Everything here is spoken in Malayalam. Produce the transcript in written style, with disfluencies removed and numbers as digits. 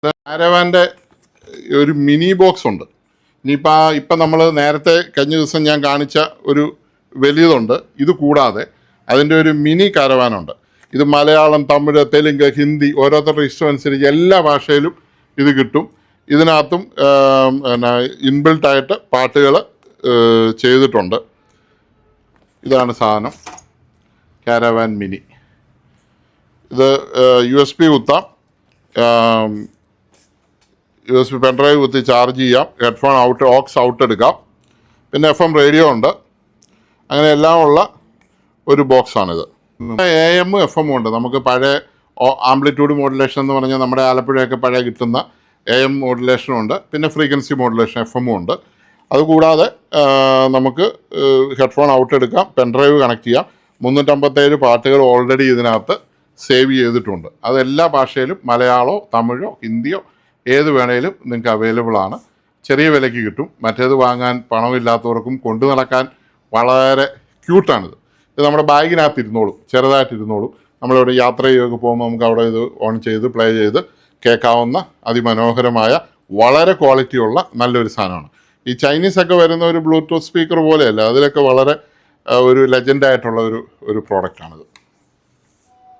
കാരവാൻ്റെ ഒരു മിനി ബോക്സ് ഉണ്ട്. ഇപ്പം നമ്മൾ നേരത്തെ കഴിഞ്ഞ ദിവസം ഞാൻ കാണിച്ച ഒരു വലിയതുണ്ട്. ഇത് കൂടാതെ അതിൻ്റെ ഒരു മിനി കാരവാനുണ്ട്. ഇത് മലയാളം, തമിഴ്, തെലുങ്ക്, ഹിന്ദി ഓരോരുത്തരുടെ ഇഷ്ടം അനുസരിച്ച് എല്ലാ ഭാഷയിലും ഇത് കിട്ടും. ഇതിനകത്തും ഇൻബിൽട്ടായിട്ട് പാട്ടുകൾ ചെയ്തിട്ടുണ്ട്. ഇതാണ് സാധനം, കാരവാൻ മിനി. ഇത് USB കുത്താം, USB പെൻഡ്രൈവ് കുത്തി ചാർജ് ചെയ്യാം, ഹെഡ്ഫോൺ ഓക്സ് ഔട്ട് എടുക്കാം, പിന്നെ FM റേഡിയോ ഉണ്ട്. അങ്ങനെ എല്ലാം ഉള്ള ഒരു ബോക്സാണിത്. AM FM ഉണ്ട്. നമുക്ക് പഴയ ആംപ്ലിറ്റ്യൂഡ് മോഡുലേഷൻ എന്ന് പറഞ്ഞാൽ നമ്മുടെ ആലപ്പുഴയൊക്കെ പഴയ കിട്ടുന്ന AM മോഡുലേഷനും ഉണ്ട്. പിന്നെ ഫ്രീക്വൻസി മോഡുലേഷൻ FM ഉണ്ട്. അതുകൂടാതെ നമുക്ക് ഹെഡ്ഫോൺ ഔട്ട് എടുക്കാം, പെൻഡ്രൈവ് കണക്ട് ചെയ്യാം. 357 പാട്ടുകൾ ഓൾറെഡി ഇതിനകത്ത് സേവ് ചെയ്തിട്ടുണ്ട്. അതെല്ലാ ഭാഷയിലും മലയാളമോ തമിഴോ ഹിന്ദിയോ ഏത് വേണേലും നിങ്ങൾക്ക് അവൈലബിൾ ആണ്. ചെറിയ വിലയ്ക്ക് കിട്ടും. മറ്റേത് വാങ്ങാൻ പണമില്ലാത്തവർക്കും കൊണ്ടു നടക്കാൻ വളരെ ക്യൂട്ടാണിത്. ഇത് നമ്മുടെ ബാഗിനകത്ത് ഇരുന്നോളും, ചെറുതായിട്ടിരുന്നോളും. നമ്മളിവിടെ യാത്ര ചെയ്തൊക്കെ പോകുമ്പോൾ നമുക്ക് അവിടെ ഇത് ഓൺ ചെയ്ത് പ്ലേ ചെയ്ത് കേൾക്കാവുന്ന അതിമനോഹരമായ വളരെ ക്വാളിറ്റിയുള്ള നല്ലൊരു സാധനമാണ്. ഈ ചൈനീസൊക്കെ വരുന്ന ഒരു ബ്ലൂടൂത്ത് സ്പീക്കർ പോലെയല്ല, അതിലൊക്കെ വളരെ ഒരു ലെജൻഡായിട്ടുള്ള ഒരു പ്രോഡക്റ്റാണിത്.